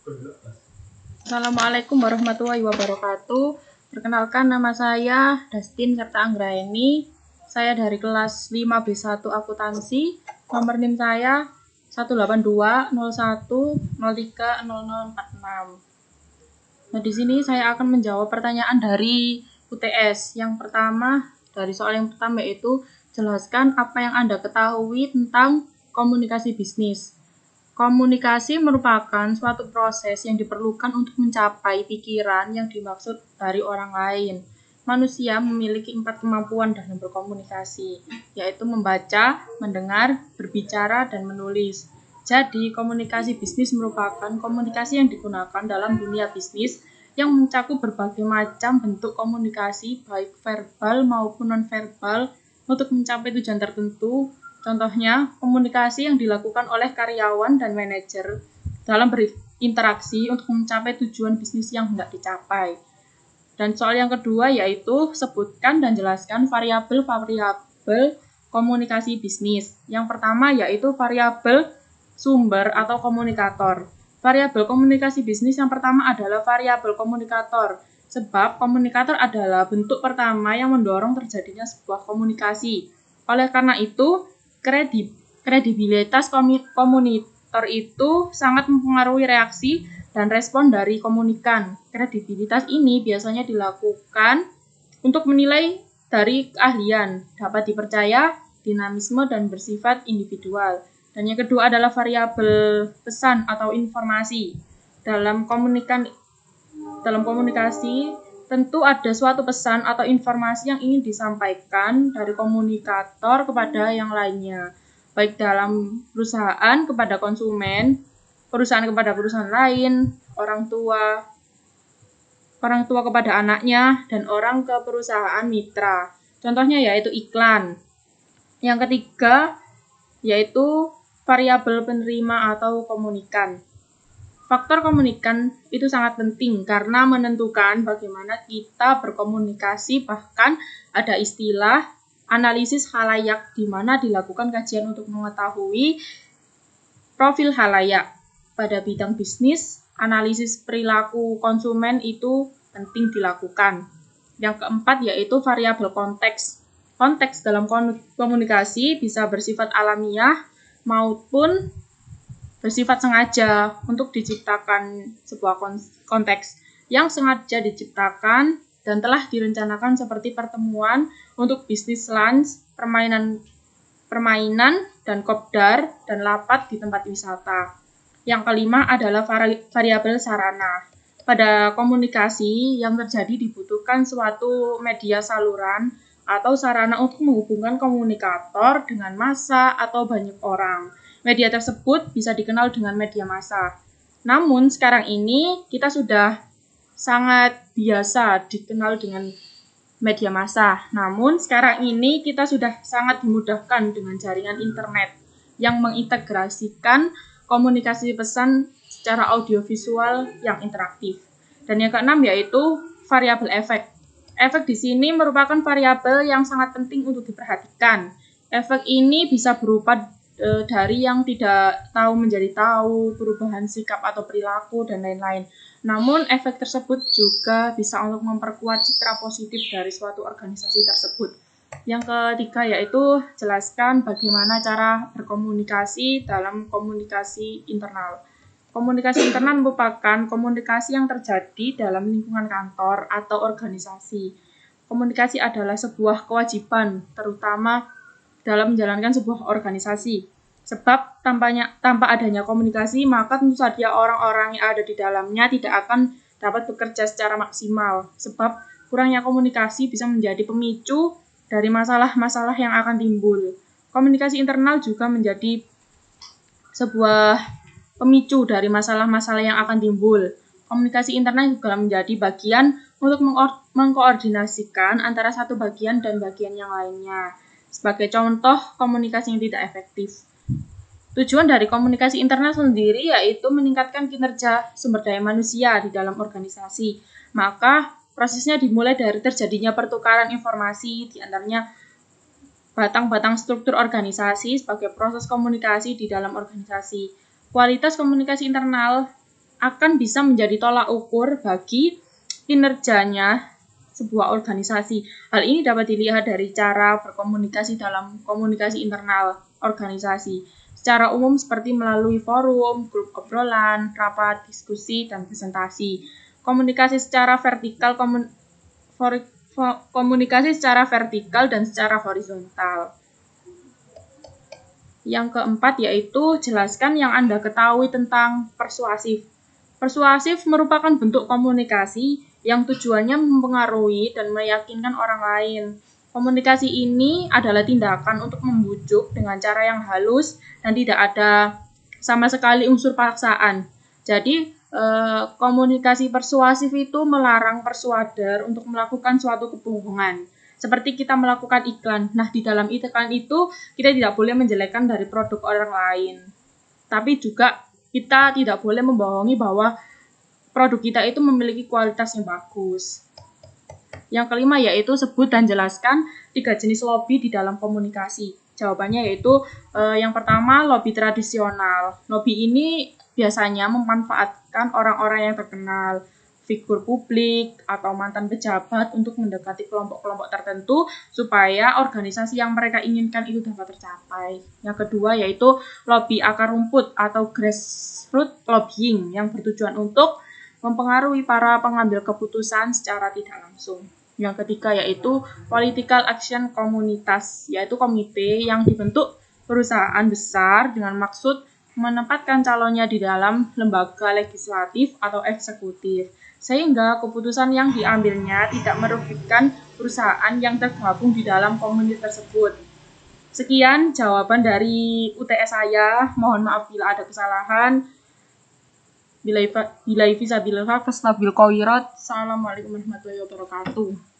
Assalamualaikum warahmatullahi wabarakatuh. Perkenalkan, nama saya Dastin Serta Anggraeni. Saya dari kelas 5B1 Akuntansi. Nomor NIM saya 18201030046. Nah, di sini saya akan menjawab pertanyaan dari UTS. Yang pertama, dari soal yang pertama yaitu jelaskan apa yang Anda ketahui tentang komunikasi bisnis. Komunikasi merupakan suatu proses yang diperlukan untuk mencapai pikiran yang dimaksud dari orang lain. Manusia memiliki 4 kemampuan dalam berkomunikasi, yaitu membaca, mendengar, berbicara, dan menulis. Jadi, komunikasi bisnis merupakan komunikasi yang digunakan dalam dunia bisnis yang mencakup berbagai macam bentuk komunikasi, baik verbal maupun non-verbal, untuk mencapai tujuan tertentu. Contohnya, komunikasi yang dilakukan oleh karyawan dan manajer dalam berinteraksi untuk mencapai tujuan bisnis yang hendak dicapai. Dan soal yang kedua yaitu sebutkan dan jelaskan variabel-variabel komunikasi bisnis. Yang pertama yaitu variabel sumber atau komunikator. Variabel komunikasi bisnis yang pertama adalah variabel komunikator, sebab komunikator adalah bentuk pertama yang mendorong terjadinya sebuah komunikasi. Oleh karena itu, kredibilitas komunitor itu sangat mempengaruhi reaksi dan respon dari komunikan. Kredibilitas ini biasanya dilakukan untuk menilai dari keahlian, dapat dipercaya, dinamisme, dan bersifat individual. Dan yang kedua adalah variabel pesan atau informasi. Dalam komunikasi, tentu ada suatu pesan atau informasi yang ingin disampaikan dari komunikator kepada yang lainnya, baik dalam perusahaan kepada konsumen, perusahaan kepada perusahaan lain, orang tua kepada anaknya, dan orang ke perusahaan mitra. Contohnya yaitu iklan. Yang ketiga yaitu variabel penerima atau komunikan. Faktor komunikan itu sangat penting karena menentukan bagaimana kita berkomunikasi, bahkan ada istilah analisis khalayak di mana dilakukan kajian untuk mengetahui profil khalayak. Pada bidang bisnis, analisis perilaku konsumen itu penting dilakukan. Yang keempat yaitu variabel konteks. Konteks dalam komunikasi bisa bersifat alamiah maupun bersifat sengaja untuk diciptakan sebuah konteks yang sengaja diciptakan dan telah direncanakan seperti pertemuan untuk bisnis lunch, permainan dan kopdar, dan lapat di tempat wisata. Yang kelima adalah variabel sarana. Pada komunikasi yang terjadi dibutuhkan suatu media saluran atau sarana untuk menghubungkan komunikator dengan massa atau banyak orang. Media tersebut bisa dikenal dengan media massa. Namun sekarang ini kita sudah sangat biasa dikenal dengan media massa. Namun sekarang ini kita sudah sangat dimudahkan dengan jaringan internet yang mengintegrasikan komunikasi pesan secara audiovisual yang interaktif. Dan yang keenam yaitu variabel efek. Efek di sini merupakan variabel yang sangat penting untuk diperhatikan. Efek ini bisa berupa dari yang tidak tahu menjadi tahu, perubahan sikap atau perilaku, dan lain-lain. Namun, efek tersebut juga bisa untuk memperkuat citra positif dari suatu organisasi tersebut. Yang ketiga yaitu jelaskan bagaimana cara berkomunikasi dalam komunikasi internal. Komunikasi internal merupakan komunikasi yang terjadi dalam lingkungan kantor atau organisasi. Komunikasi adalah sebuah kewajiban, terutama dalam menjalankan sebuah organisasi. Sebab tanpa adanya komunikasi, maka tentu saja orang-orang yang ada di dalamnya tidak akan dapat bekerja secara maksimal. Sebab kurangnya komunikasi bisa menjadi pemicu dari masalah-masalah yang akan timbul. Komunikasi internal juga menjadi sebuah pemicu dari masalah-masalah yang akan timbul. Komunikasi internal juga menjadi bagian untuk mengkoordinasikan antara satu bagian dan bagian yang lainnya. Sebagai contoh komunikasi yang tidak efektif. Tujuan dari komunikasi internal sendiri yaitu meningkatkan kinerja sumber daya manusia di dalam organisasi. Maka prosesnya dimulai dari terjadinya pertukaran informasi, di antaranya batang-batang struktur organisasi sebagai proses komunikasi di dalam organisasi. Kualitas komunikasi internal akan bisa menjadi tolak ukur bagi kinerjanya sebuah organisasi. Hal ini dapat dilihat dari cara berkomunikasi dalam komunikasi internal organisasi. Secara umum seperti melalui forum, grup obrolan, rapat, diskusi, dan presentasi. Komunikasi secara vertikal, komunikasi secara vertikal dan secara horizontal. Yang keempat yaitu jelaskan yang Anda ketahui tentang persuasif. Persuasif merupakan bentuk komunikasi yang tujuannya mempengaruhi dan meyakinkan orang lain. Komunikasi ini adalah tindakan untuk membujuk dengan cara yang halus dan tidak ada sama sekali unsur paksaan. Jadi, komunikasi persuasif itu melarang persuader untuk melakukan suatu kebohongan. Seperti kita melakukan iklan. Nah, di dalam iklan itu kita tidak boleh menjelekkan dari produk orang lain. Tapi juga kita tidak boleh membohongi bahwa produk kita itu memiliki kualitas yang bagus. Yang kelima yaitu sebut dan jelaskan 3 jenis lobby di dalam komunikasi. Jawabannya yaitu yang pertama lobby tradisional. Lobby ini biasanya memanfaatkan orang-orang yang terkenal, figur publik atau mantan pejabat untuk mendekati kelompok-kelompok tertentu supaya organisasi yang mereka inginkan itu dapat tercapai. Yang kedua yaitu lobby akar rumput atau grassroots lobbying yang bertujuan untuk mempengaruhi para pengambil keputusan secara tidak langsung. Yang ketiga yaitu political action komunitas, yaitu komite yang dibentuk perusahaan besar dengan maksud menempatkan calonnya di dalam lembaga legislatif atau eksekutif, sehingga keputusan yang diambilnya tidak merugikan perusahaan yang tergabung di dalam komunitas tersebut. Sekian jawaban dari UTS saya, mohon maaf bila ada kesalahan. Bila fisabilillah, Assalamualaikum warahmatullahi wabarakatuh.